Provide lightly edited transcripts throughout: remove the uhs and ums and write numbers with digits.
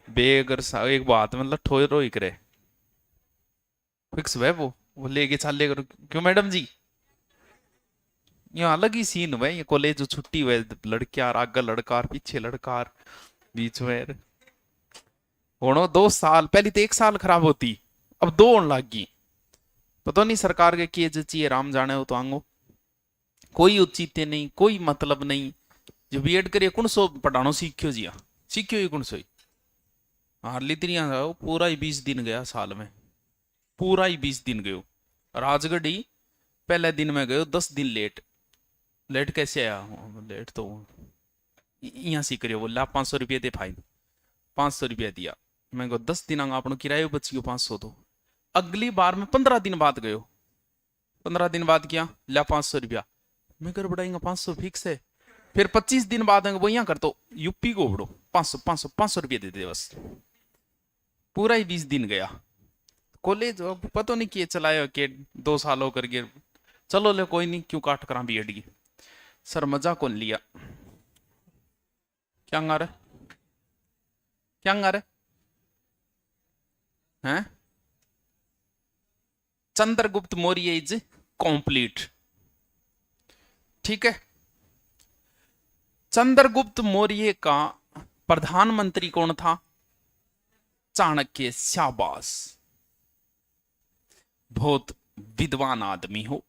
बे अगर एक बात मतलब ठोय रो ही करे, फिक्स है वो लेके चले करो, क्यों मैडम जी? यहाँ अलग ही सीन हुआ है, ये कॉलेज जो छुट्टी हुए, लड़कियां आगे लड़का और पीछे लड़का और बीच में होनो 2 साल पहले तो 1 साल खराब होती, अब दो होने लग गई। पता नहीं सरकार के किए जची राम जाने हो तो आंगो, कोई औचित्य नहीं, कोई मतलब नहीं। जो बीएड करिए कौन सो पढ़ानो सीखियो जिया, सीखियो ही कौन सो ही। हार्ली तिरिया जाओ, पूरा ही 20 दिन गया साल में, पूरा ही 20 दिन गयो। राजगढ़ ही पहले दिन में गयो 10 दिन लेट। लेट कैसे आया? लेट तो यहाँ सी करियो, बोला 500 रुपये दे फाइन। 500 रुपया दिया। मैं को 10 दिन आपनो किराया बच गयो 500 तो। अगली बार में 15 दिन बाद गयो, 15 दिन बाद किया ला 500 रुपया। मैं कर बढ़ाएंगे 500 फिक्स है। फिर 25 दिन बाद वो यहाँ कर तो यूपी को उड़ो 500 500 500 रुपये दे दे बस। पूरा ही 20 दिन गया। कॉलेज पता नहीं किए चलाया के 2 साल होकर के। चलो ले कोई नहीं, क्यों काट करा बीएड की। सर मजा कौन लिया? क्या अंगा रहे, क्या अंगा रहे हैं? Chandragupta Maurya is complete. ठीक है। चंद्रगुप्त मौर्य का प्रधानमंत्री कौन था? चाणक्य। शाबाश, बहुत विद्वान आदमी हो,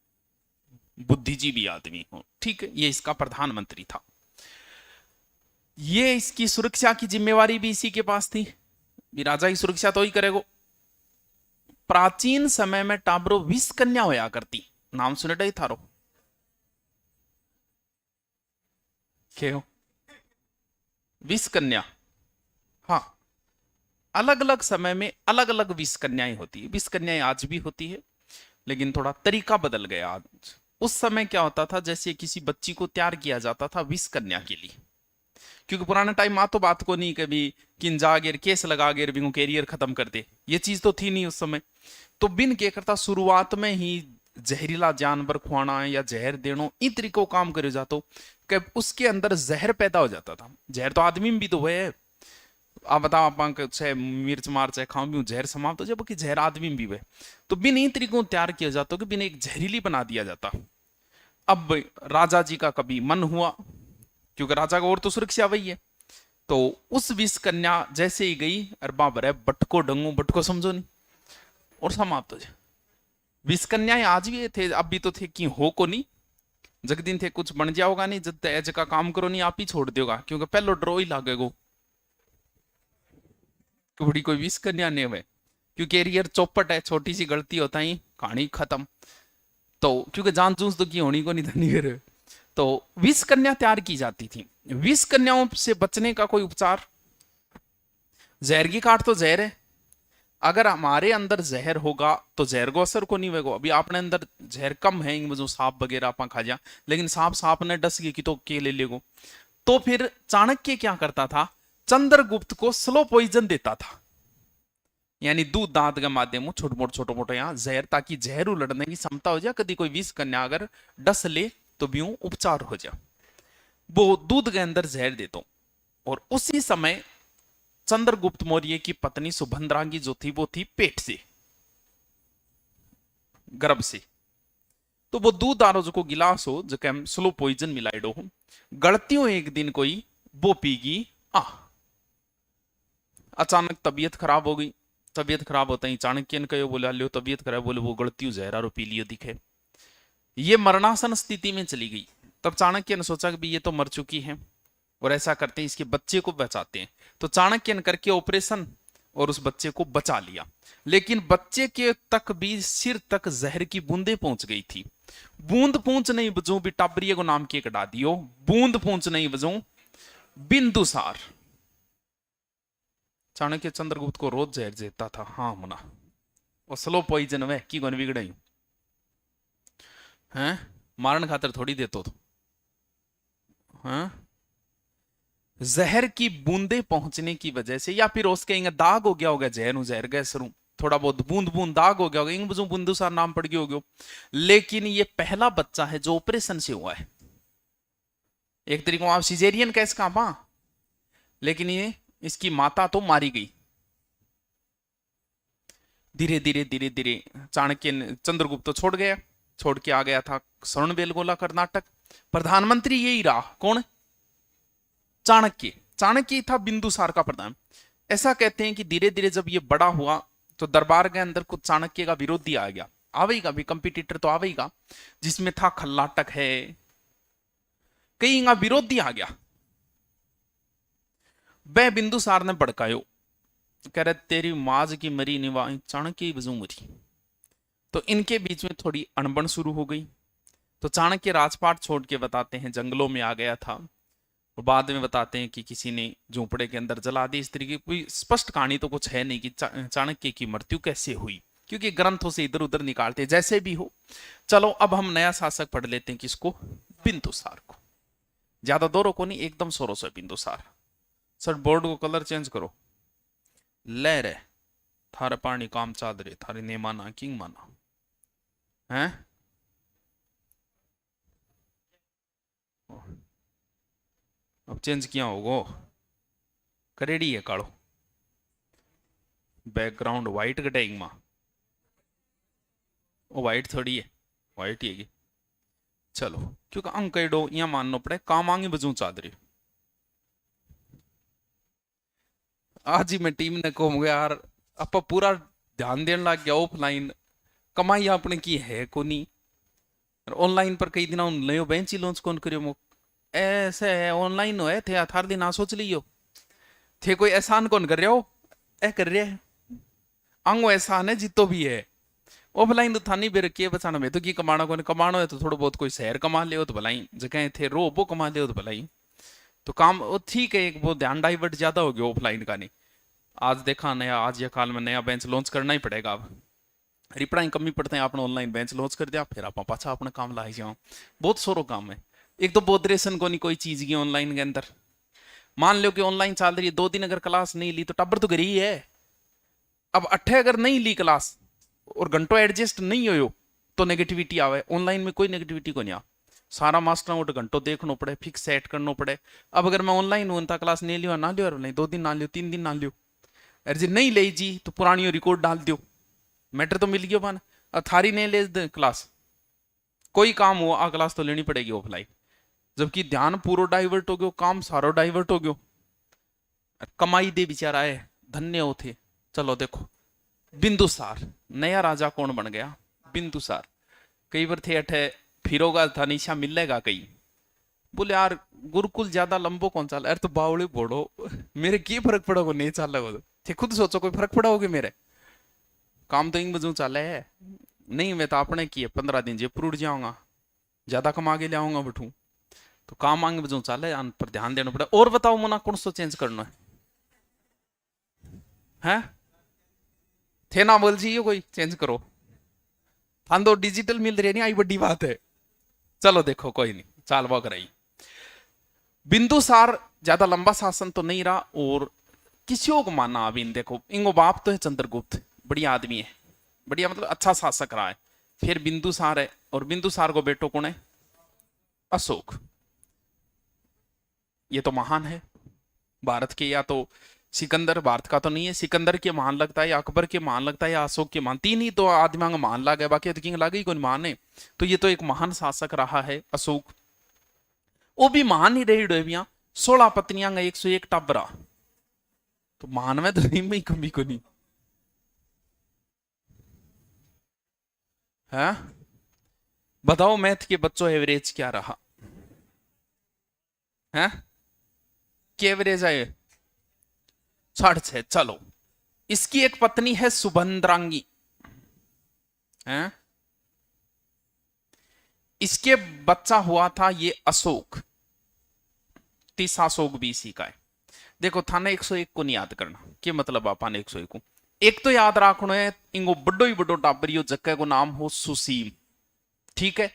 बुद्धिजीवी आदमी हो। ठीक है, ये इसका प्रधानमंत्री था। ये इसकी सुरक्षा की जिम्मेवारी भी इसी के पास थी। भी राजा की सुरक्षा तो ही करेगा। प्राचीन समय में टाबरो 20 कन्या होया करती, नाम सुने ही थारो के हो? 20 कन्या। हाँ, अलग अलग समय में अलग अलग 20 कन्याएं होती है। 20 कन्याएं आज भी होती है, लेकिन थोड़ा तरीका बदल गया आज। उस समय क्या होता था, जैसे किसी बच्ची को तैयार किया जाता था 20 कन्या के लिए। क्योंकि पुराने टाइम में तो बात को नहीं कभी किन जागेर केस लगा गेर भी कैरियर खत्म कर दे, ये चीज तो थी नहीं उस समय। तो बिन के करता शुरुआत में ही जहरीला जानवर खुआना या जहर देनो इन तरीकों काम करे जातो कि उसके अंदर जहर पैदा हो जाता था। जहर तो आदमी में भी तो है। आप बताओ, आप चाहे मिर्च मार चाहे खाओ भी जहर समाप्त हो जाए, बाकी जहर आदमी में भी है। तो बिन इन तरीकों तैयार किया जाता कि बिन एक जहरीली बना दिया जाता। अब राजा जी का कभी मन हुआ, क्योंकि राजा का और तो सुरक्षा वही है, तो उस 20 कन्या जैसे ही गई, अरे बाप रे बटको डंगू बटको समझो नहीं, और समाप्त हो जाए। 20 कन्याएं आज भी थे, अब भी तो थे कि हो को नहीं। जग दिन थे कुछ बन जाओगा नहीं, जब एज का काम करो नहीं आप ही छोड़ दोगा, क्योंकि पहलो ड्रो ही लागेगो कि बड़ी कोई 20 कन्या नहीं हुए। क्योंकि एरियर चौपट है, छोटी सी गलती होता ही कहानी खत्म। तो क्योंकि जान चूस तो की होनी को नहीं धनी करे, तो 20 कन्या तैयार की जाती थी। 20 कन्याओं से बचने का कोई उपचार? जहर की काट तो जहर है। अगर हमारे अंदर जहर होगा तो जहर को असर को नहीं होगा। अभी आपने अंदर जहर कम है, जो सांप वगैरह आप खा जा, लेकिन सांप सांप ने डस गई कि तो के ले लेगो। तो फिर चाणक्य क्या करता था, चंद्रगुप्त को स्लो पॉइजन देता था, यानी दूध दांत के माध्यम छोटे मोटे यहाँ जहर, ताकि जहर लड़ने की क्षमता हो जाए। कभी कोई 20 कन्या अगर डस ले तो भी उपचार हो जाए। वो दूध के अंदर जहर देता। और उसी समय चंद्रगुप्त मौर्य की पत्नी सुभद्रांगी जो थी, वो थी पेट से, गर्भ से। तो वो दूध आरो जो गिलास हो जो हम स्लो पॉइजन मिलाइडो हो, गलती हो एक दिन कोई वो पीगी। आ अचानक तबीयत खराब हो गई। तबीयत खराब होता ही चाणक्य ने कहो, बोले लियो तबीयत खराब, बोले वो गलती जहरा पी लियो दिखे। ये मरणासन स्थिति में चली गई। तब चाणक्य ने सोचा कि भी ये तो मर चुकी है, और ऐसा करते हैं इसके बच्चे को बचाते हैं। तो चाणक्य ने करके ऑपरेशन और उस बच्चे को बचा लिया। लेकिन बच्चे के तक भी सिर तक जहर की बूंदे पहुंच गई थी। बूंद पूंछ नहीं बजू भी टाबरिया को नाम के कटा दियो, बूंद पूंछ नहीं बजू बिंदुसार। चाणक्य चंद्रगुप्त को रोज जहर देता था। हाँ मुना, और स्लो पॉइजन वे की गन बिगड़ाई हैं, मारन खातर थोड़ी देतो तो। हाँ, जहर की बूंदे पहुंचने की वजह से, या फिर उसके दाग हो गया होगा, जहर जहर गए सरू थोड़ा बहुत बूंद बूंद दाग हो गया होगा, इंग बजू बुंदुसार नाम पड़ गया होगा। लेकिन ये पहला बच्चा है जो ऑपरेशन से हुआ है। एक तरीके आप सिजेरियन कैसे काम, लेकिन ये इसकी माता तो मारी गई। धीरे धीरे धीरे धीरे चाणक्य चंद्रगुप्त तो छोड़ गया, छोड़ के आ गया था श्रवणबेलगोला कर्नाटक। प्रधानमंत्री यही रहा, कौन? चाणक्य। चाणक्य था बिंदुसार का प्रधान। ऐसा कहते हैं कि धीरे धीरे जब ये बड़ा हुआ तो दरबार के अंदर कुछ चाणक्य का विरोधी आ गया, आवेगा भी, कंपिटिटर तो आवेगा, जिसमें था खल्लाटक है, कई का विरोधी आ गया। वह बिंदुसार ने भड़कायो, कह रहे तेरी माज की मरी निवा चाणक्य ही बजू मरी। तो इनके बीच में थोड़ी अणबण शुरू हो गई। तो चाणक्य राजपाट छोड़ के बताते हैं जंगलों में आ गया था, और बाद में बताते हैं कि किसी ने झोंपड़े के अंदर जला दी। इस तरीके की कोई स्पष्ट कहानी तो कुछ है नहीं कि चाणक्य की मृत्यु कैसे हुई, क्योंकि ग्रंथों से इधर उधर निकालते। जैसे भी हो, चलो अब हम नया शासक पढ़ लेते हैं, किसको? बिंदुसार को। ज्यादा दोनों को नहीं, एकदम सोरो से बिंदुसार। सर बोर्ड को कलर चेंज करो। ले रे थारे पानी काम चादरे थारी ने माना किंग माना है। अब चेंज किया होगो, करेडी है कालो बैकग्राउंड व्हाइट कटेंग मा, वो व्हाइट थोड़ी है, व्हाइट ही है। चलो क्योंकि अंक एडो यहाँ मानना पड़े, काम आगे बजू चादरी। आज ही मैं टीम ने कहूंगा यार आप पूरा ध्यान देने लग गया, ऑफलाइन कमाई आपने की है को नहीं, ऑनलाइन पर कई दिन नयो बेंच ही लॉन्च कौन करियो मो ऐसे है ऑनलाइन हो थे थार दिन आ सोच लियो थे, कोई एहसान कौन कर रहे हो, ए कर रहे है आंगो एहसान है जितो भी है। ऑफलाइन तो थानी बेर के बचाना में तो की कमाना को कमाना है, तो थोड़ा बहुत कोई शहर कमा ले तो भलाई, जगह थे रो वो कमा ले तो भलाई, तो काम वो ठीक है। एक वो ध्यान डाइवर्ट ज्यादा हो गया ऑफलाइन का नहीं। आज देखा नया, आज ये काल में नया बेंच लॉन्च करना ही पड़ेगा। अब रिप्लाई कमी पड़ते हैं, आपने ऑनलाइन बेंच लॉन्च कर दिया, फिर आप पाछा अपने काम लाई जाओ। बहुत सोरो काम है। एक तो बोधरेशन को नहीं कोई चीज की ऑनलाइन के अंदर, मान लो कि ऑनलाइन चल रही है, 2 दिन अगर क्लास नहीं ली तो टब्बर तो गरी है। अब 8 अगर नहीं ली क्लास और घंटों एडजस्ट नहीं हो तो नेगेटिविटी आवे। ऑनलाइन में कोई नेगेटिविटी को नहीं आ, सारा मास्टर वो घंटों देखना पड़े, फिक्स सेट करना पड़े। अब अगर मैं ऑनलाइन हूं क्लास नहीं लियो ना लियो, नहीं 2 दिन ना लियो 3 दिन ना लियो, अरे जी नहीं ले जी तो पुरानी रिकॉर्ड डाल दियो, मैटर तो मिल गयो बन। अब थारी नहीं ले क्लास, कोई काम हो आ क्लास तो लेनी पड़ेगी ऑफलाइन, जबकि ध्यान पूरा डाइवर्ट हो गयो, काम सारो डाइवर्ट हो गयो। कमाई दे बेचारा है, धन्य हो थे। चलो देखो बिंदुसार नया राजा कौन बन गया? बिंदुसार। कई बार थे अठे फिरोगा था निशा मिलेगा, कई बोले यार गुरुकुल ज्यादा लंबो कौन चाल, अरे तो बावड़ी बोड़ो मेरे की फर्क पड़ोगे नहीं चाल रहा थे, खुद सोचो कोई फर्क पड़ोगे मेरे काम तो इंग बजू चाले है नहीं। मैं तो अपने किए 15 दिन जयपुर उड़ जाऊंगा, ज्यादा कमा के लाऊंगा बैठू, तो काम आगे बजू चाले पर ध्यान देना पड़े। और बताओ मुना कौन सो चेंज करना है? थे ना बोल जी कोई चेंज करो, हम तो डिजिटल मिल रही नहीं आई बड़ी बात है। चलो देखो कोई नहीं, चाल वो कराई। बिंदुसार ज्यादा लंबा शासन तो नहीं रहा, और किसी को मानना अभी देखो इंगो बाप तो है चंद्रगुप्त, बढ़िया आदमी है, बढ़िया मतलब अच्छा शासक रहा है। फिर बिंदुसार है, और बिंदुसार को बेटो कौन है? अशोक। ये तो महान है भारत के, या तो सिकंदर भारत का तो नहीं है, सिकंदर के महान लगता है, या अकबर के महान लगता है, या अशोक के महान, तीन ही तो आदमी का महान लगे, बाकी तो किंग लगे ही कोई महान है। तो ये तो एक महान शासक रहा है अशोक। वो भी महान ही रही डोबिया, 16 पत्नियां 101 टाबरा, तो महान में तो नहीं कमी को नहीं है। बताओ मैथ के बच्चों एवरेज क्या रहा है? क्या एवरेज है? 6.5। चलो इसकी एक पत्नी है सुभद्रांगी है, इसके बच्चा हुआ था ये अशोक, 30 अशोक बीसी का है। देखो थाने 101 को नहीं याद करना, क्या मतलब आपने 101 को? एक तो याद रखना है इंगो बड़ो ही बड़ो टाबरियो जक्के को नाम हो सुसीम, ठीक है।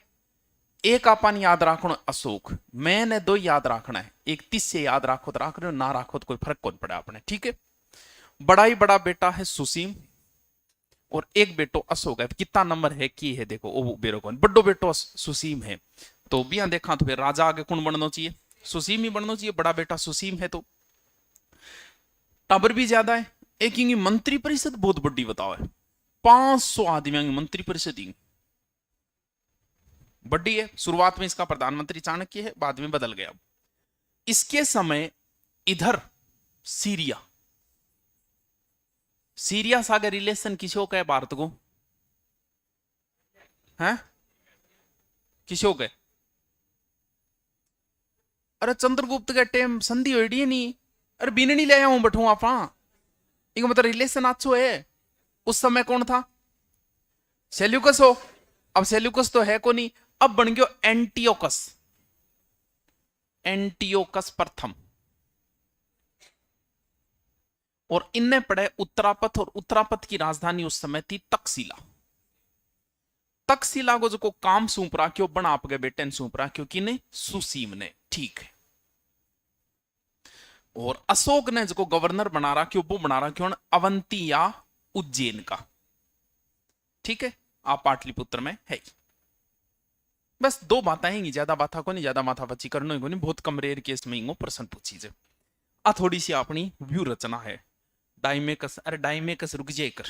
एक आपन याद रखना अशोक, मैंने 2 याद रखना है, एक 30 से याद रखो तो रख रहे हो, ना रखो तो कोई फर्क कौन पड़ा आपने, ठीक है। बड़ा ही बड़ा बेटा है सुसीम, और एक बेटो अशोक है। कितना नंबर है की है देखो, वो बेरो कौन बड़ो बेटो सुसीम है, तो भी यहां देखा तो फिर राजा आगे कौन बनना चाहिए? सुसीम ही बनना चाहिए, बड़ा बेटा सुसीम है। तो टाबर भी ज्यादा है। एक इनकी मंत्री परिषद बहुत बड़ी बताओ है, 500 आदमियों की मंत्री परिषद ही बड़ी है। शुरुआत में इसका प्रधानमंत्री चाणक्य है, बाद में बदल गया। इसके समय इधर सीरिया, सीरिया से अगर रिलेशन किसो का है भारत को है, किसो का? अरे चंद्रगुप्त के टाइम संधि होड़ी नहीं, अरे बिन नहीं ले आया हूं बैठू आप, एक मतलब रिलेशन अच्छो है। उस समय कौन था? सेल्यूकस हो। अब सेल्यूकस तो है को नहीं, अब बन गयो एंटियोकस, एंटियोकस प्रथम। और इनने पढ़े उत्तरापथ, और उत्तरापथ की राजधानी उस समय थी तक्षशिला। तक्षशिला को जो काम सौंप रहा, क्यों बना आपके बेटे ने सौंप रहा, क्योंकि ने सुसीम ने, ठीक है। और अशोक ने जो गवर्नर बना रहा, क्यों वो बना रहा, क्यों अवंती या उज्जैन का, ठीक है। आप पाटलिपुत्र में है। बस दो बातें हैं, ज्यादा बात को नहीं, ज्यादा माथा पची करनो को नहीं, बहुत कम रेयर केस में इंगो प्रश्न पूछी जे। आ थोड़ी सी अपनी व्यू रचना है डाइमेकस। अरे डाइमेकस रुक जाए कर,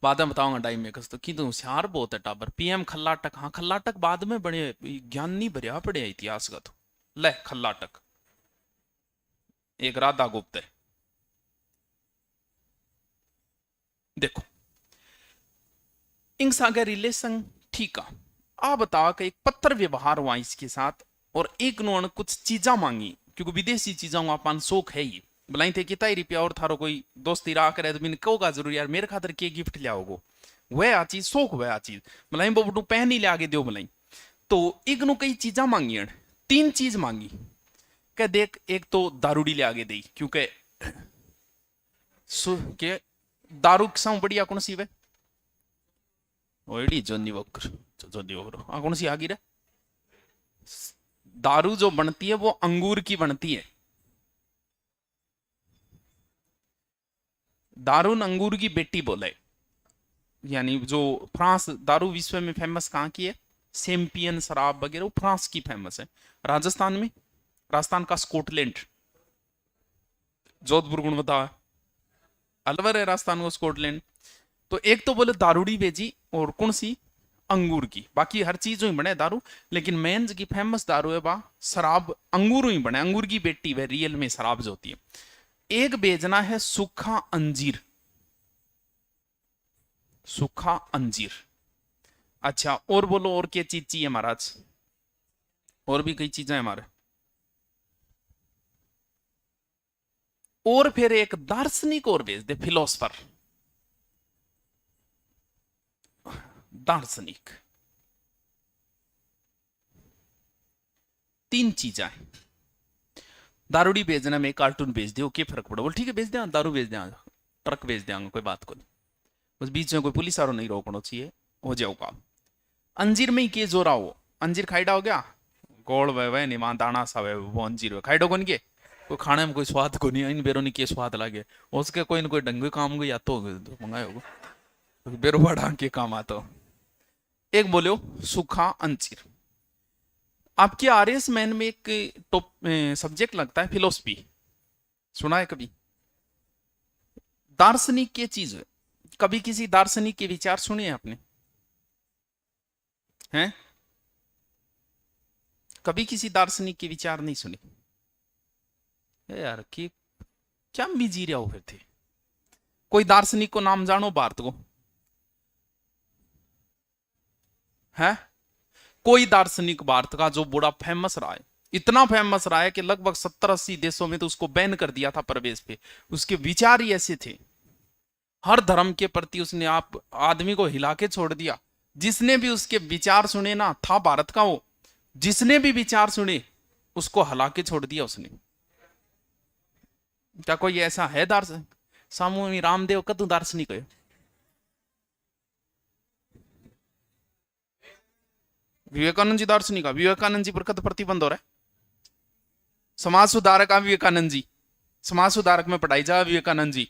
बाद में बताऊंगा डाइमेकस तो की तो होशियार बहुत है टाबर। पीएम खल्लाटक, हाँ खल्लाटक बाद में बने, ज्ञान नहीं भरिया पड़े इतिहास का तो। ले खल्लाटक एक राधा गुप्त है। देखो इन सागर रिलेशन ठीक है। आ बताओ कि एक पत्र व्यवहार हुआ इसके साथ, और एक नो कुछ चीजा मांगी, क्योंकि विदेशी चीजों का अपन शौक है ही। बुलाई थे कितना रुपया और थारो कोई दोस्त इरा करे तो मैंने कहोगा जरूर यार मेरे खातर के गिफ्ट लियाओगो, वह आ चीज शौक, वह आ चीज बुलाई वो पहन ही ले आगे दो बुलाई। तो एक नो कई चीजा मांगी, 3 चीज मांगी। कह देख, एक तो दारूडी ले आगे दी, क्योंकि के दारू सब बढ़िया कौन सी वे ओडी जोनी वॉकर, जोनी वॉकर कौन सी आगी रे? दारू जो बनती है वो अंगूर की बनती है। दारू अंगूर की बेटी बोले, यानी जो फ्रांस दारू विश्व में फेमस कहाँ की है, सैम्पियन शराब वगैरह वो फ्रांस की फेमस है। राजस्थान में, राजस्थान का स्कॉटलैंड, जोधपुर गुण बताओ, अलवर है राजस्थान को स्कॉटलैंड। तो एक तो बोले दारूडी भेजी, और कौन सी? अंगूर की। बाकी हर चीज ही बने दारू, लेकिन मेन की फेमस दारू है बा शराब अंगूर ही बने, अंगूर की बेटी वह रियल में शराब जो होती है। एक बेचना है सूखा अंजीर, सूखा अंजीर। अच्छा और बोलो और क्या चीज चाहिए महाराज? और भी कई चीजें हमारे। और फिर एक दार्शनिक और भेज दे, फिलोसफर, दार्शनिक। 3 चीजें। दारूडी भेजना में कार्टून भेज दो, क्या फर्क पड़ा? बोल ठीक है भेज दे, दारू भेज दे, ट्रक भेज देंगे, कोई बात को नहीं। उस बीच में कोई पुलिस वालों नहीं रोकना चाहिए, हो जाओ काम। अंजीर में ही के जोरा हो, अंजीर खाईडा हो गया, गोल वे नहीं मान दाना सा वे वो अंजीर खाईडो कौन के, कोई खाने में कोई स्वाद को नहीं, इन बेरों के स्वाद लागे, उसके कोई न कोई ढंग काम को या तो मंगाए होगा, बेरो बढ़ा के काम आता। एक बोलो सूखा अंजीर। आपके आरएस मैन में एक टॉप सब्जेक्ट लगता है फिलोसफी, सुना है कभी? दार्शनिक की चीज है, कभी किसी दार्शनिक के विचार सुने हैं आपने? हैं? कभी किसी दार्शनिक के विचार नहीं सुने? यार कि क्या बिजी रहा हो फिर थे? कोई दार्शनिक को नाम जानो भारत को है? कोई दार्शनिक भारत का जो बड़ा फेमस रहा है, इतना फेमस रहा है कि लगभग 70-80 देशों में तो उसको बैन कर दिया था प्रवेश पे। उसके विचार ही ऐसे थे, हर धर्म के प्रति उसने आप आदमी को हिला के छोड़ दिया। जिसने भी उसके विचार सुने ना, था भारत का वो, जिसने भी विचार सुने उसको हला के छोड़ दिया उसने। क्या कोई ऐसा है दार्शनिक? स्वामी रामदेव कदू दार्शनिक है? विवेकानंद जी दार्शनिक है? विवेकानंद जी पर कद प्रतिबंध हो रहा है? समाज सुधारक विवेकानंद जी, समाज सुधारक में पढ़ाई जा विवेकानंद जी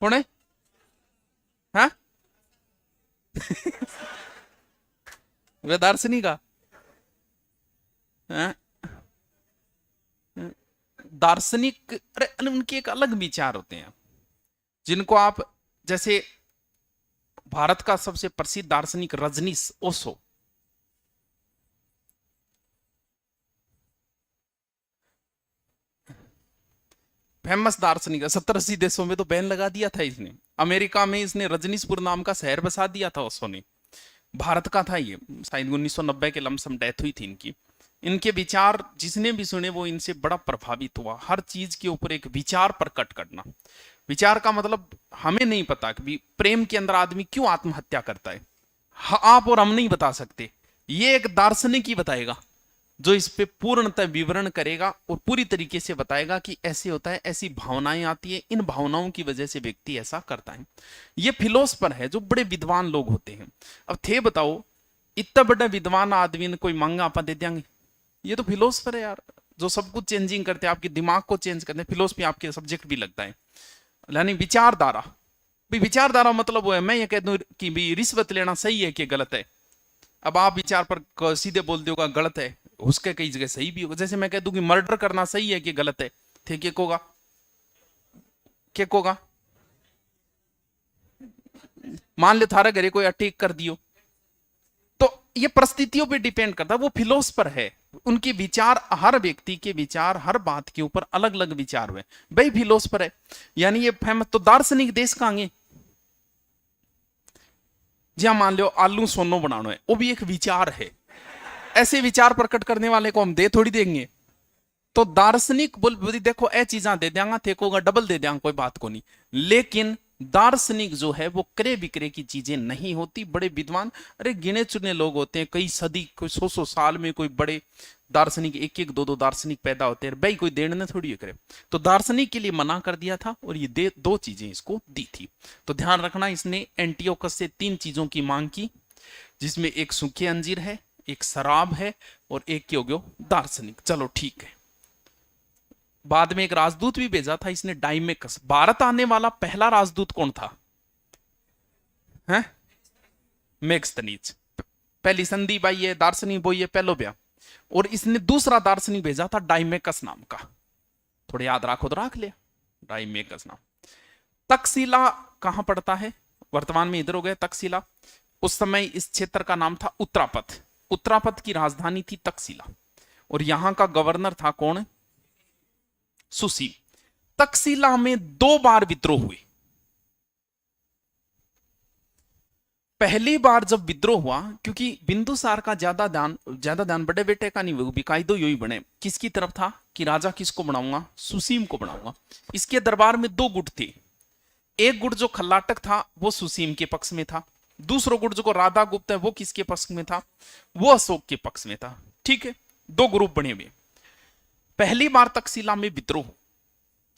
कौन है? हाँ वे दार्शनिक का? हाँ? दार्शनिक, अरे उनके एक अलग विचार होते हैं जिनको आप, जैसे भारत का सबसे प्रसिद्ध दार्शनिक रजनीश ओशो, फेमस दार्शनिक, 70-80 देशों में तो बैन लगा दिया था इसने। अमेरिका में इसने रजनीशपुर नाम का शहर बसा दिया था ओशो ने। भारत का था ये, शायद 1990 के लमसम डेथ हुई थी इनकी। इनके विचार जिसने भी सुने वो इनसे बड़ा प्रभावित हुआ। हर चीज के ऊपर एक विचार प्रकट करना। विचार का मतलब हमें नहीं पता कि प्रेम के अंदर आदमी क्यों आत्महत्या करता है, आप और हम नहीं बता सकते, ये एक दार्शनिक ही बताएगा जो इस पे पूर्णतः विवरण करेगा और पूरी तरीके से बताएगा कि ऐसे होता है, ऐसी भावनाएं आती है, इन भावनाओं की वजह से व्यक्ति ऐसा करता है। ये फिलोसफर है जो बड़े विद्वान लोग होते हैं। अब थे बताओ, इतना बड़ा विद्वान आदमी ने कोई मांगा आप दे देंगे? ये तो फिलोसफर है यार, जो सब कुछ चेंजिंग करते हैं, आपके दिमाग को चेंज करते हैं। फिलोसफी आपके सब्जेक्ट भी लगता है, यानी विचारधारा। भाई विचारधारा मतलब वो है, मैं ये कह दूं कि भाई रिश्वत लेना सही है कि गलत है, अब आप विचार पर सीधे बोल दोगे गलत है, उसके कई जगह सही भी होगा। जैसे मैं कह दूं कि मर्डर करना सही है कि गलत है, ठीक है होगा, क्या होगा? मान ले थारा घरे कोई अटैक कर दियो, तो ये परिस्थितियों पे डिपेंड करता है। वो फिलोसफर है, उनके विचार, हर व्यक्ति के विचार हर बात के ऊपर अलग अलग विचार हुए, भाई फिलोसफर है। यानी ये फेमस तो दार्शनिक देश कहांगे, जहां मान लो आलू सोनो बनाना है, वो भी एक विचार है। ऐसे विचार प्रकट करने वाले को हम दे थोड़ी देंगे। तो दार्शनिक बोल देखो ए चीजा दे देंगे, थे को डबल दे देंगे, कोई बात को नहीं। लेकिन दार्शनिक जो है वो क्रय विक्रय की चीजें नहीं होती। बड़े विद्वान, अरे गिने चुने लोग होते हैं, कई सदी, कोई 100-100 साल में कोई बड़े दार्शनिक, एक एक दो दार्शनिक पैदा होते हैं, भाई कोई देने थोड़ी करे। तो दार्शनिक के लिए मना कर दिया था और ये दो चीजें इसको दी थी। तो ध्यान रखना, इसने एंटियोकस से 3 चीजों की मांग की, जिसमें एक सूखे अंजीर है, एक शराब है और एक क्या हो गया, दार्शनिक। चलो ठीक है। बाद में एक राजदूत भी भेजा था इसने, डाइमेकस। भारत आने वाला पहला राजदूत कौन था? हैं? मेगस्थनीज। पहली संधि भाई है, दार्शनिक बोई है, पहलो ब्याह। और इसने दूसरा दार्शनिक भेजा था डाइमेकस नाम का, थोड़े याद रखो तो रख लिया, डाइमेकस नाम। तक्षशिला कहां पड़ता है? वर्तमान में इधर हो गया तक्षशिला। उस समय इस क्षेत्र का नाम था उत्तरापथ। उत्तरापथ की राजधानी थी तक्षशिला और यहां का गवर्नर था कौन? सुसीम। तक्षशिला में 2 बार विद्रोह हुए। पहली बार जब विद्रोह हुआ, क्योंकि बिंदुसार का ज्यादा ध्यान बड़े बेटे का नहीं हुआ, बिकायदो यही बने, किसकी तरफ था कि राजा किसको बनाऊंगा? सुसीम को बनाऊंगा। इसके दरबार में 2 गुट थे। एक गुट जो खल्लाटक था वो सुसीम के पक्ष में था, दूसरा गुट जो राधा गुप्त है वो किसके पक्ष में था? वो अशोक के पक्ष में था। ठीक है, 2 ग्रुप बने हुए। पहली बार तक्षशिला में विद्रोह,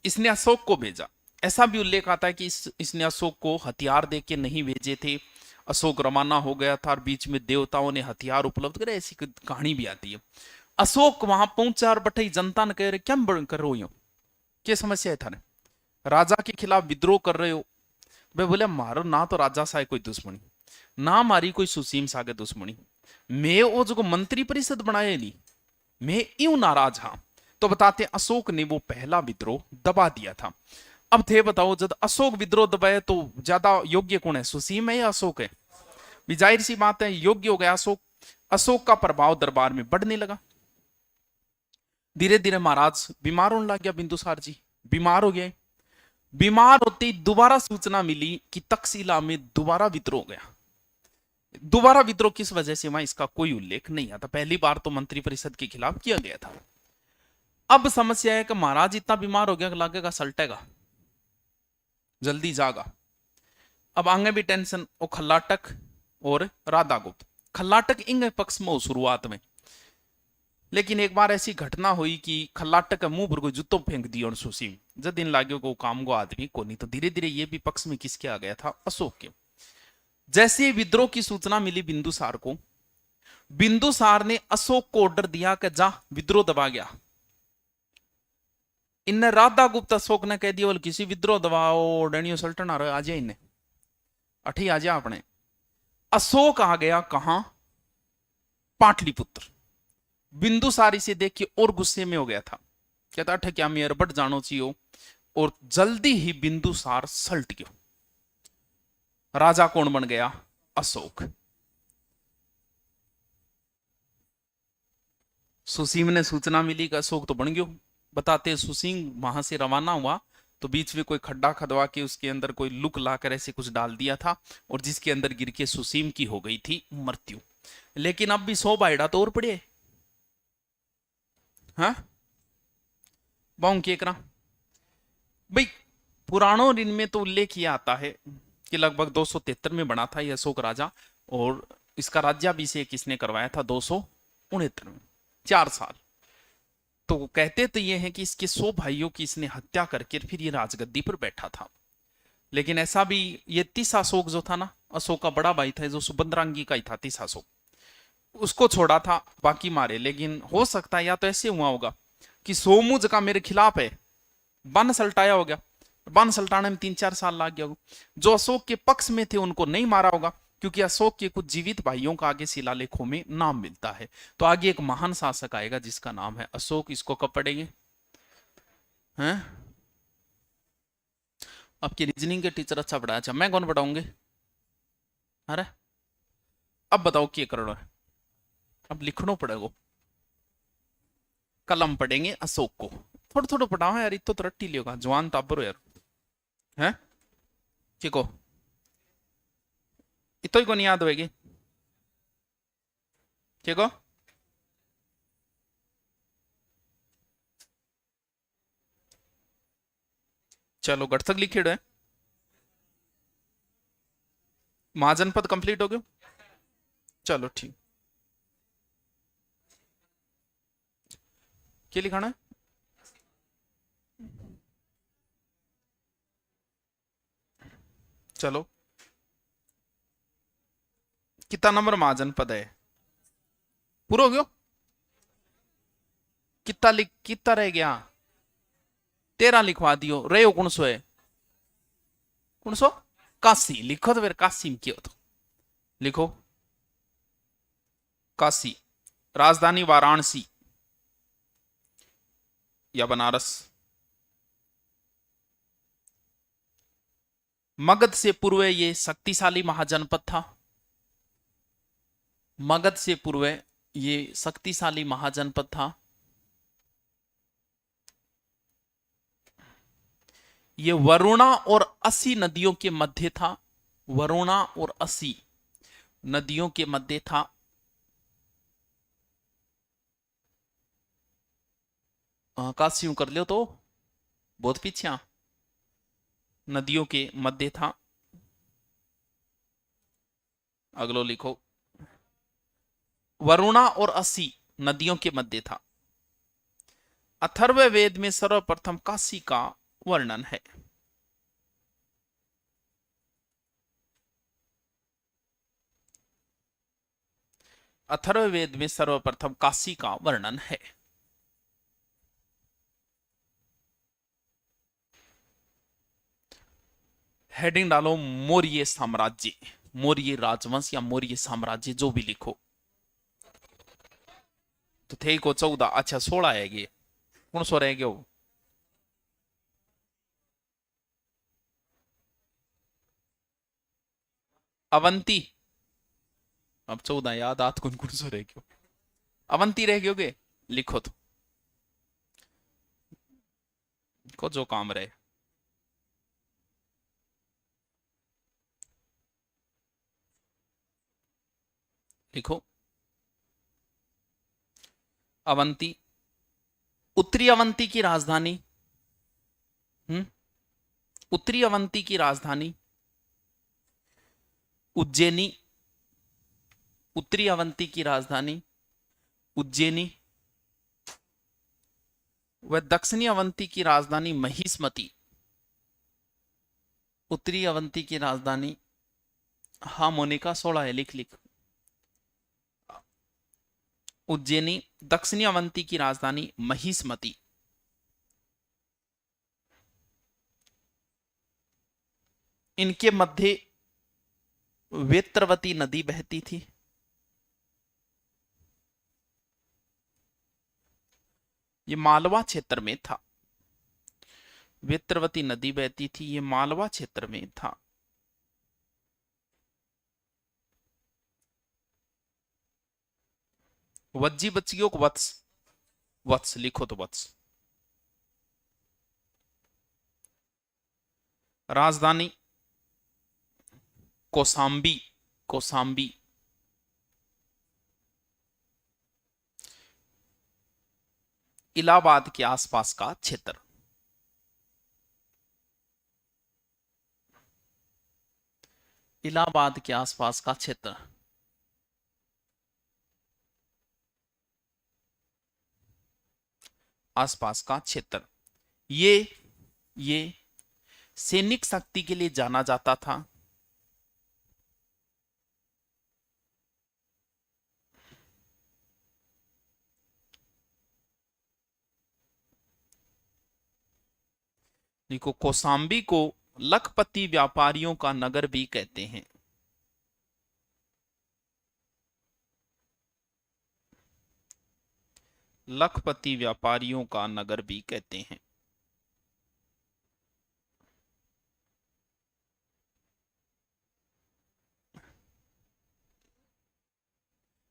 इसने अशोक को भेजा। ऐसा भी उल्लेख आता है कि इसने अशोक को हथियार देके नहीं भेजे थे, अशोक रवाना हो गया था और बीच में देवताओं ने हथियार उपलब्ध करे, ऐसी कहानी भी आती है। अशोक वहां पहुंचा और बटे जनता ने कह रहे क्या कर रहे हो, क्या समस्या है थाने, राजा के खिलाफ विद्रोह कर रहे हो? वे बोले मारो ना तो राजा सा कोई दुश्मनी, ना मारी कोई सुसीम सागे दुश्मनी, मैं वो जो मंत्री परिषद बनाए ली, मैं यूं नाराज हाँ। तो बताते अशोक ने वो पहला विद्रोह दबा दिया था। अब थे बताओ, जब अशोक विद्रोह दबाए तो ज्यादा योग्य कौन है, सुसीम है या अशोक है? जाहिर सी बात है योग्य हो गया अशोक। अशोक का प्रभाव दरबार में बढ़ने लगा। धीरे धीरे महाराज बीमार होने लग गया, बिंदुसार जी बीमार हो गए। बीमार होते ही दोबारा सूचना मिली कि तक्षशिला में दोबारा विद्रोह गया। दोबारा विद्रोह किस वजह से, वहां इसका कोई उल्लेख नहीं आता। पहली बार तो मंत्री परिषद के खिलाफ किया गया था। अब समस्या है कि महाराज इतना बीमार हो गया, लगेगा सल्टेगा, जल्दी जागा। अब आगे भी टेंशन, वो खल्लाटक और राधा गुप्त। खल्लाटक इंग पक्ष में हो शुरुआत में, लेकिन एक बार ऐसी घटना हुई कि खल्लाटक के मुंह पर कोई जूतो फेंक दिया और सुसीम जब दिन लाग्यो को काम को आदमी को नहीं। तो धीरे धीरे ये भी पक्ष में किसके आ गया था, अशोक के। जैसे विद्रोह की सूचना मिली बिंदुसार को, बिंदुसार ने अशोक को ऑर्डर दिया कि जा विद्रोह दबा गया। इनने राधा गुप्त अशोक ने कह दिया बोल किसी विद्रोह दबाओ, डैनियो सल्टन आ रहा, आ जाए इन्हें अठी आ जा अपने। अशोक आ गया कहां, पाटलिपुत्र। बिंदुसार इसे देख के और गुस्से में हो गया था। कहता अठ क्या मैं अरबट जानो चाहिए। और जल्दी ही बिंदुसार सल्ट गयो। राजा कौन बन गया? अशोक। सुसीम ने सूचना मिली कि अशोक तो बन गयो। बताते सुसीम वहां से रवाना हुआ तो बीच में कोई खड्डा खदवा के उसके अंदर कोई लुक लाकर ऐसे कुछ डाल दिया था, और जिसके अंदर गिर के सुसीम की हो गई थी मृत्यु। लेकिन अब भी 100 बाइडा तो और पड़े। हाँ, बाऊ के करा भाई। पुराणों दिन में तो उल्लेख किया आता है कि लगभग 273 में बना था यह अशोक राजा, और इसका राज्याभिषेक किसने करवाया था? 269 में, 4 साल। तो कहते तो ये है कि इसके 100 भाइयों की इसने हत्या करके फिर ये राजगद्दी पर बैठा था। लेकिन ऐसा भी, ये तीस अशोक जो था ना, अशोक का बड़ा भाई था जो सुभद्रांगी का ही था, तीस अशोक, उसको छोड़ा था, बाकी मारे। लेकिन हो सकता है या तो ऐसे हुआ होगा कि सोमुज का मेरे खिलाफ है, बन सल्टाया हो गया, बन सल्टाने में 3-4 साल लग गया होगा। जो अशोक के पक्ष में थे उनको नहीं मारा होगा, क्योंकि अशोक के कुछ जीवित भाइयों का आगे शिलालेखों में नाम मिलता है। तो आगे एक महान शासक आएगा जिसका नाम है अशोक। इसको कब पढ़ेंगे? हैं? आपकी रीजनिंग के टीचर अच्छा पढ़ाया। अच्छा, मैं कौन पढ़ाऊंगे? अरे अब बताओ क्या करना है? अब लिखना पड़ेगा। कलम पढ़ेंगे अशोक को। थोड़ा थोड़ा पढ़ाओ यार, इतो तो रट्टी लियोगा जवान ताबरो यार। हैं? को इतो ही को नहीं याद होगी? को चलो गढ़ तक लिखे है। महाजनपद कंप्लीट हो गयो। चलो ठीक। क्या लिखाना है? चलो, कितना नंबर महाजनपद है? पूरा हो गयो? कितना रह गया? 13 लिखवा दियो। रहे कौन सो है? कौन सो? काशी। लिखो तो फिर काशी में क्यों? तो लिखो काशी। राजधानी वाराणसी या बनारस। मगध से पूर्व ये शक्तिशाली महाजनपद था। मगध से पूर्व ये शक्तिशाली महाजनपद था। ये वरुणा और असी नदियों के मध्य था। वरुणा और असी नदियों के मध्य था। काशी यूं कर लियो तो बहुत पीछे नदियों के मध्य था। अगलो लिखो, वरुणा और असी नदियों के मध्य था। अथर्ववेद में सर्वप्रथम काशी का वर्णन है। अथर्ववेद में सर्वप्रथम काशी का वर्णन है। हेडिंग डालो मौर्य साम्राज्य, मौर्य राजवंश या मौर्य साम्राज्य, जो भी लिखो। तो थे को 14, अच्छा 16 है ये। कौन सो रह गयो? अवंती। अब 14 याद आत कौन कौन सो रह गयो? अवंती रह गयोगे? लिखो तो को जो काम रहे। लिखो अवंती। उत्तरी अवंती की राजधानी, उत्तरी अवंती की राजधानी उज्जैनी। उत्तरी अवंती की राजधानी उज्जैनी। वह दक्षिणी अवंती की राजधानी महिष्मती। उत्तरी अवंती की राजधानी, हाँ मोनिका 16 है, लिख लिख। उज्जैनी। दक्षिणी अवंती की राजधानी महिष्मती। इनके मध्य वेत्रवती नदी बहती थी। ये मालवा क्षेत्र में था। वेत्रवती नदी बहती थी, ये मालवा क्षेत्र में था। वज्जी बच्चियों को वत्स, वत्स लिखो तो वत्स। राजधानी कोसाम्बी, कोसाम्बी। इलाहाबाद के आसपास का क्षेत्र। इलाहाबाद के आसपास का क्षेत्र। आसपास का क्षेत्र। ये सैनिक शक्ति के लिए जाना जाता था। देखो, कौसाम्बी को लखपति व्यापारियों का नगर भी कहते हैं। लखपति व्यापारियों का नगर भी कहते हैं।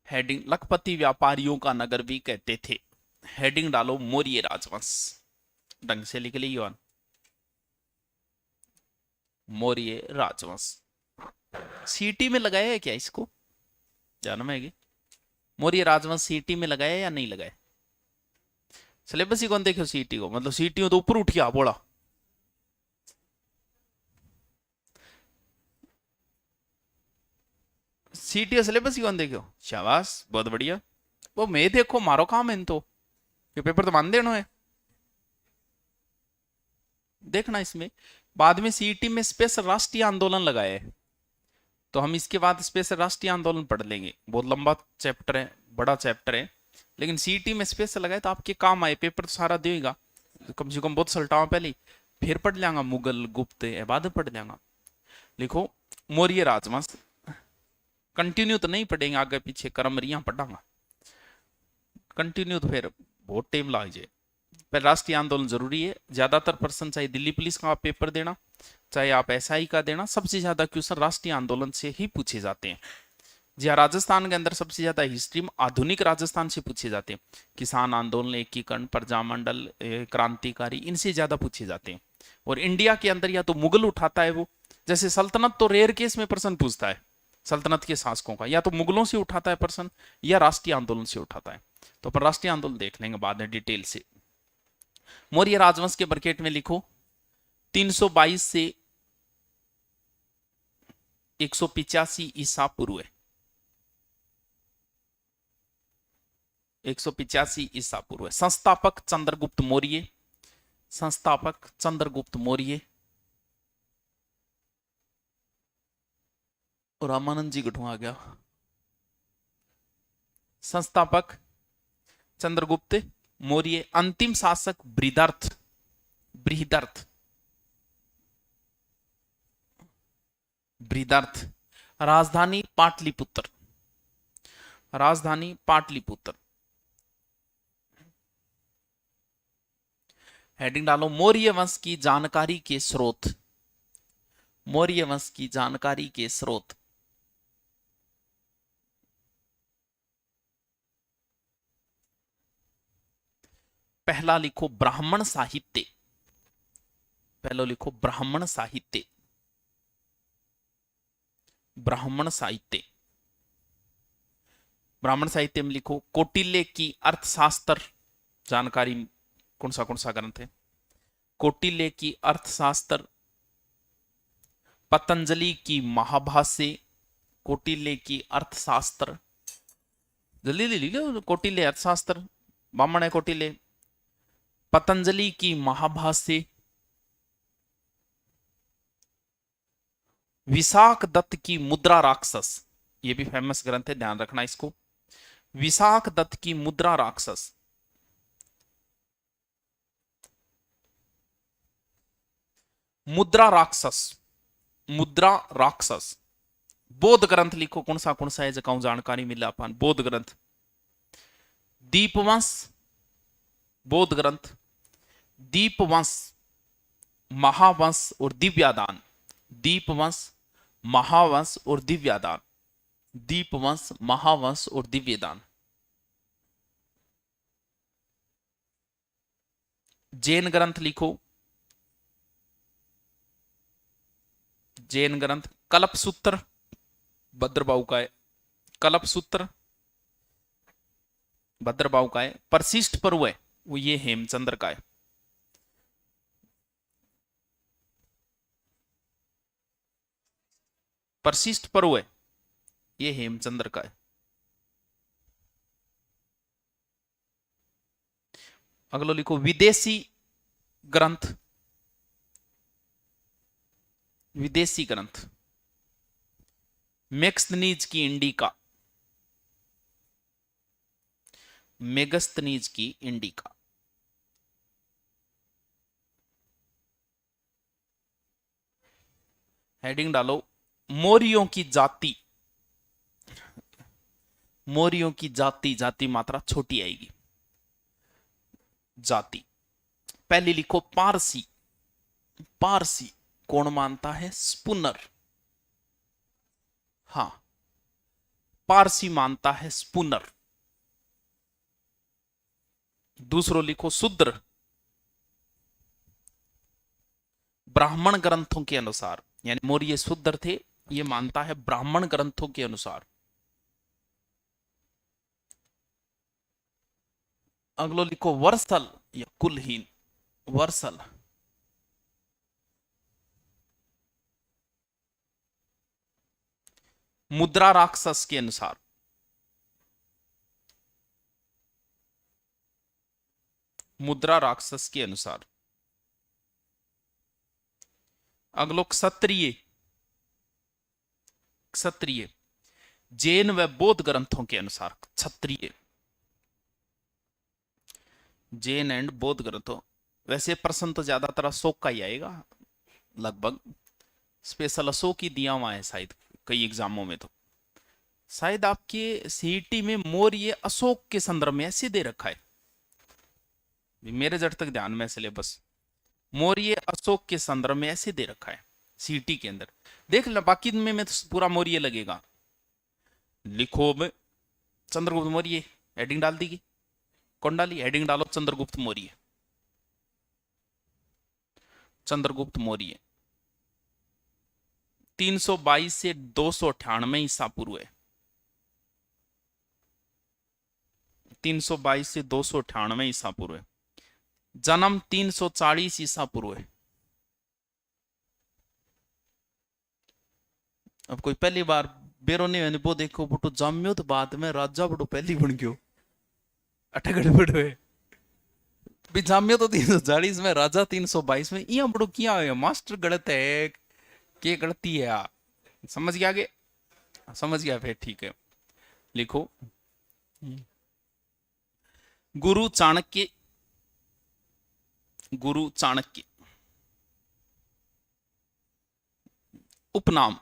हेडिंग, लखपति व्यापारियों का नगर भी कहते थे। हेडिंग डालो मौर्य राजवंश, ढंग से लिख ली। मौर्य राजवंश। सीटी में लगाया है क्या इसको, जानना है? मौर्य राजवंश सीटी में लगाया या नहीं लगाया? सिलेबस ही कौन देखो सीटी को, मतलब सीटी तो ऊपर उठ गया बोला। सीटी सिलेबस ही कौन देखो, शाबाश, बहुत बढ़िया। वो मैं देखो मारो काम है इन तो, ये पेपर तो मान देना है। देखना इसमें बाद में सीईटी में स्पेशल राष्ट्रीय आंदोलन लगाए है, तो हम इसके बाद स्पेशल राष्ट्रीय आंदोलन पढ़ लेंगे। बहुत लंबा चैप्टर है, बड़ा चैप्टर है, लेकिन सीईटी में स्पेशल लगाए तो आपके काम आए। पेपर तो सारा देगा, कम से कम बहुत सलटाओ पहले, फिर पढ़ लेंगा मुगल गुप्त बाद पढ़ लेंगा। लिखो मौर्य राजवंश, कंटिन्यू तो नहीं पढ़ेंगे, आगे पीछे करमरियां पढ़ांगा। कंटिन्यू तो फिर बहुत टाइम लग जाए। पर राष्ट्रीय आंदोलन जरूरी है। ज्यादातर पर्सन चाहे दिल्ली पुलिस का आप पेपर देना, चाहे आप एसआई का देना, सबसे ज्यादा क्वेश्चन राष्ट्रीय आंदोलन से ही पूछे जाते हैं। जी हाँ, राजस्थान के अंदर सबसे ज्यादा हिस्ट्री में आधुनिक राजस्थान से पूछे जाते हैं। किसान आंदोलन, एकीकरण, प्रजामंडल, क्रांतिकारी, इनसे ज्यादा पूछे जाते हैं। और इंडिया के अंदर या तो मुगल उठाता है वो, जैसे सल्तनत तो रेयर केस में प्रश्न पूछता है सल्तनत के शासकों का, या तो मुगलों से उठाता है प्रश्न या राष्ट्रीय आंदोलन से उठाता है। तो अपन राष्ट्रीय आंदोलन देख लेंगे बाद में डिटेल से। मौर्य राजवंश के ब्रैकेट में लिखो 322 से 185 ईसा पूर्व, 185 ईसा पूर्व। संस्थापक चंद्रगुप्त मौर्य, संस्थापक चंद्रगुप्त मौर्य। और रामानंद जी गठुआ आ गया। संस्थापक चंद्रगुप्त मौर्य। अंतिम शासक बृहदर्थ, बृहदर्थ, बृहदर्थ। राजधानी पाटलिपुत्र, राजधानी पाटलिपुत्र। हेडिंग डालो मौर्य वंश की जानकारी के स्रोत, मौर्य वंश की जानकारी के स्रोत। पहला लिखो ब्राह्मण साहित्य, पहला लिखो ब्राह्मण साहित्य, ब्राह्मण साहित्य। ब्राह्मण साहित्य में लिखो कौटिल्य की अर्थशास्त्र जानकारी। कौन सा ग्रंथ है? कौटिल्य की अर्थशास्त्र। पतंजलि की महाभाष्य, कौटिल्य की अर्थशास्त्र। जल्दी ले लीजिए, कौटिल्य अर्थशास्त्र, ब्राह्मण है कौटिल्य। पतंजलि की महाभाष्य। विशाख दत्त की मुद्रा राक्षस, ये भी फेमस ग्रंथ है, ध्यान रखना इसको। विशाख दत्त की मुद्रा राक्षस। मुद्रा राक्षस, मुद्रा राक्षस। बौद्ध ग्रंथ लिखो, कौन सा है जगह जानकारी मिला अपन। बौद्ध ग्रंथ दीपवंश, बौद्ध ग्रंथ, दीपवंश, महावंश और दिव्यादान। दीपवंश, महावंश और दिव्यादान। दीपवंश, महावंश और दिव्यदान। जैन ग्रंथ लिखो। जैन ग्रंथ कल्प सूत्र भद्रबाहु का है। कल्प सूत्र भद्रबाहु का है। परशिष्ट पर्व है वो ये हेमचंद्र का है। परशिष्ट पर्व है ये हेमचंद्र का है। अगला लिखो विदेशी ग्रंथ। विदेशी ग्रंथ मेगस्थनीज की इंडिका। मेगस्थनीज की इंडिका। हेडिंग डालो मौर्यों की जाति। मौर्यों की जाति, जाति मात्रा छोटी आएगी। जाति। पहले लिखो पारसी। पारसी कौन मानता है? स्पुनर। हां, पारसी मानता है स्पुनर। दूसरो लिखो शूद्र। ब्राह्मण ग्रंथों के अनुसार, यानी मौर्य शूद्र थे, ये मानता है ब्राह्मण ग्रंथों के अनुसार। अगलो लिखो वर्सल या कुलहीन। वर्सल। मुद्रा राक्षस के अनुसार। मुद्रा राक्षस के अनुसार। अगलो क्षत्रिय। क्षत्रिय जैन व बौद्ध ग्रंथों के अनुसार। क्षत्रिय जैन एंड बौद्ध ग्रंथों। वैसे प्रश्न तो ज्यादातर अशोक का ही आएगा, लगभग। स्पेशल अशोक ही दिया हुआ है शायद कई एग्जामों में। तो शायद आपके सीईटी में मौर्य अशोक के संदर्भ में ऐसे दे रखा है, मेरे जब तक ध्यान में सिलेबस मौर्य अशोक के संदर्भ में ऐसे दे रखा है सीईटी के अंदर। देख लो बाकी में तो पूरा मौर्य लगेगा। लिखो में चंद्रगुप्त मौर्य, हेडिंग डाल दी। कौन डाली? हेडिंग डालो चंद्रगुप्त मौर्य। चंद्रगुप्त मौर्य 322 से 298 ईसा पूर्व है। 322 से 298 ईसा पूर्व है। जन्म 340 ईसा पूर्व है। अब कोई पहली बार बेरोने मैंने वो देखो बटो जाम्यो तो बाद में राजा बटो पहली बन गयो। अटगड़ बड़ो है भी जाम्यो तो 340 में, राजा 322 में। यहाँ बड़ो किया है मास्टर गलत है के गलती है यार। समझ गया आगे? समझ गया फिर ठीक है। लिखो गुरु चाणक्य। गुरु चाणक्य उपनाम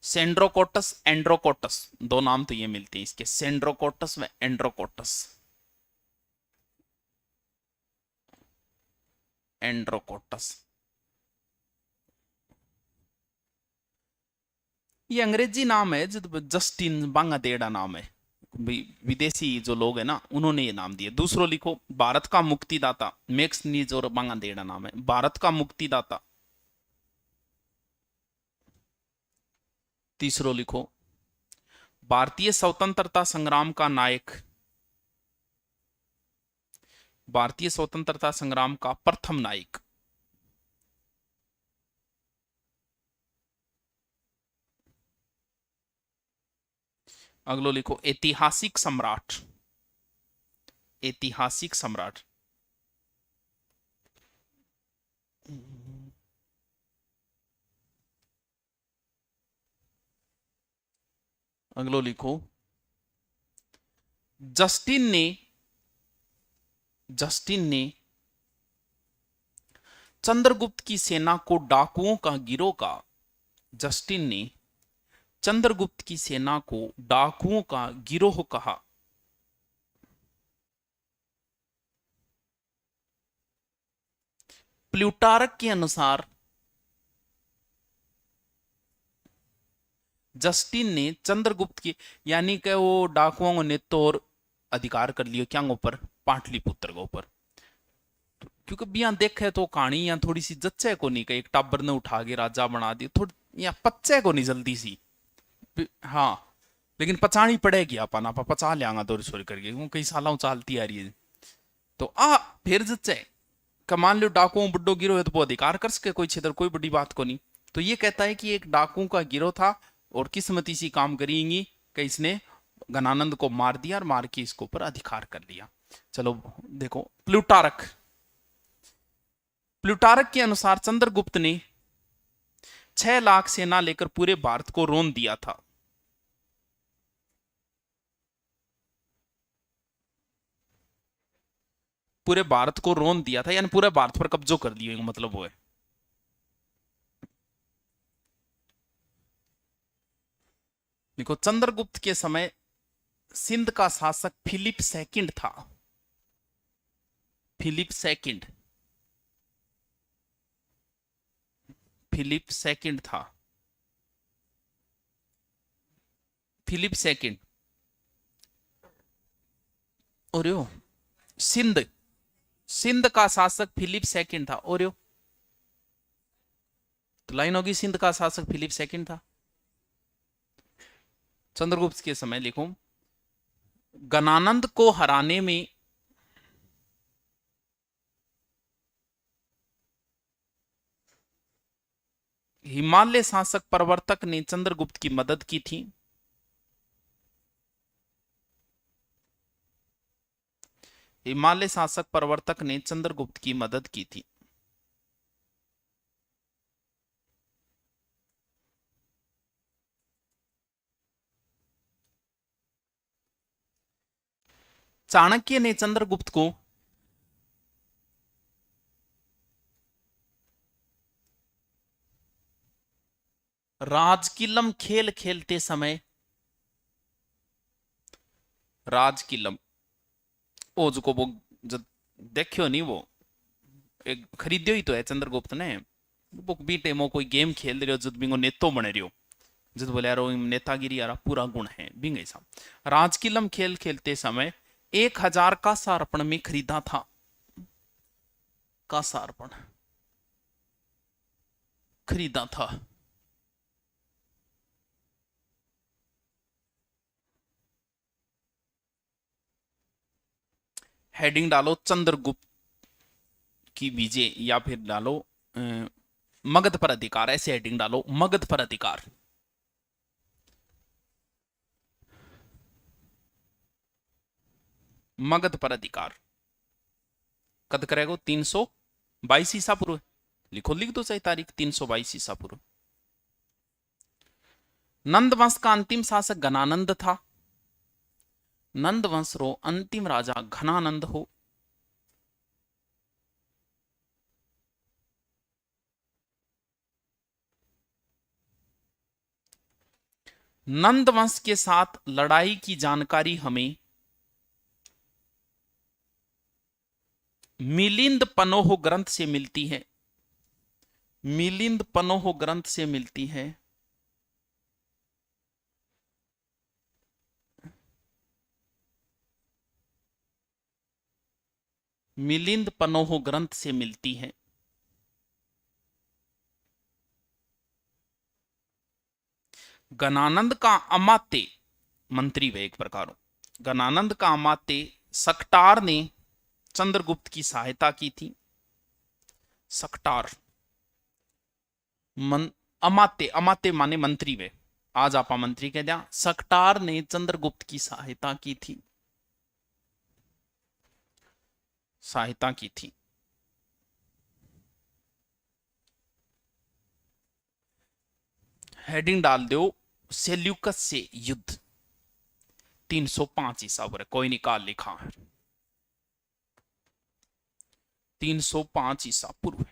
सेंड्रोकोटस, एंड्रोकोटस। दो नाम तो ये मिलते हैं इसके, सेंड्रोकोटस व एंड्रोकोटस। एंड्रोकोटस ये अंग्रेजी नाम है, जस्टिन बांगादेड़ा नाम है। विदेशी जो लोग हैं ना उन्होंने ये नाम दिया। दूसरो लिखो भारत का मुक्तिदाता। मैक्स नीज और बांगादेड़ा नाम है। भारत का मुक्तिदाता। तीसरो लिखो भारतीय स्वतंत्रता संग्राम का नायक। भारतीय स्वतंत्रता संग्राम का प्रथम नायक। अगलो लिखो ऐतिहासिक सम्राट। ऐतिहासिक सम्राट अगलो लिखो जस्टिन ने चंद्रगुप्त की सेना को डाकुओं का गिरोह का। जस्टिन ने चंद्रगुप्त की सेना को डाकुओं का गिरोह कहा। प्लूटारक के अनुसार जस्टिन ने चंद्रगुप्त की, यानी कि वो डाकुओं ने तो और अधिकार कर लियो क्या ऊपर, पाटलिपुत्र के ऊपर। क्योंकि बिया देखे तो कहानी यहाँ थोड़ी सी जच्चे को नहीं, एक टाबर ने उठा के राजा बना दी, थोड़ी यहाँ पच्चे को नहीं जल्दी सी। हाँ, लेकिन पचानी पड़ेगी अपन, आप पचा लियांगा दौड़ सोरी करके, वो कई सालों चालती आ रही है। तो फिर जच्चे मान लो डाकुओं बुड्ढो गिरो है तो वो अधिकार कर सके कोई क्षेत्र, कोई बड़ी बात को नहीं। तो ये कहता है कि एक डाकुओं का गिरोह था और किस्मती सी काम करेंगी कि इसने गणानंद को मार दिया और मार के इसके ऊपर अधिकार कर लिया। चलो देखो, प्लूटारक के अनुसार चंद्रगुप्त ने 6 लाख सेना लेकर पूरे भारत को रोन दिया था। पूरे भारत को रोन दिया था, यानी पूरे भारत पर कब्जो कर लिया, मतलब वो है। देखो, चंद्रगुप्त के समय सिंध का शासक फिलिप सेकंड था। फिलिप सेकंड था। फिलिप सेकंड और सिंध का शासक फिलिप सेकंड था। और तो लाइन होगी, सिंध का शासक फिलिप सेकंड था चंद्रगुप्त के समय। लिखो, गणानंद को हराने में हिमालय शासक प्रवर्तक ने चंद्रगुप्त की मदद की थी। हिमालय शासक प्रवर्तक ने चंद्रगुप्त की मदद की थी। चाणक्य ने चंद्रगुप्त को राजकिलम खेल खेलते समय, राजकिलम ओ जो को वो जब देखियो नहीं, वो एक खरीदियो ही तो है चंद्रगुप्त ने। वो बीटे मो कोई गेम खेल रहे हो जब बिंगो नेतो बने रहो, जब बोले यार नेतागिरी यार पूरा गुण है बिंग ऐसा। राजकिलम खेल खेलते समय 1000 का सार्पण में खरीदा था। का सार्पण खरीदा था। हेडिंग डालो चंद्रगुप्त की विजय, या फिर डालो मगध पर अधिकार, ऐसे हेडिंग डालो, मगध पर अधिकार। मगध पर अधिकार कद करेगा 322 ईसा पूर्व। लिखो, लिख दो चाहे तारीख, 322 ईसा पूर्व। नंद वंश का अंतिम शासक घनानंद था। नंद वंश रो अंतिम राजा घनानंद हो। नंद वंश के साथ लड़ाई की जानकारी हमें मिलिंद पनोह ग्रंथ से मिलती है। मिलिंद पनोह ग्रंथ से मिलती है। मिलिंद पनोह ग्रंथ से मिलती है। गणानंद का अमात्य मंत्री व एक प्रकार, गणानंद का अमात्य सक्टार ने चंद्रगुप्त की सहायता की थी। सक्टार अमात्य, अमात्य माने मंत्री वे, आज आपा मंत्री कह दिया। सक्टार ने चंद्रगुप्त की सहायता की थी। सहायता की थी। हेडिंग डाल दो, सेल्यूकस से युद्ध 305 ईसा पूर्व। कोई निकाल लिखा है 305 ईसा पूर्व।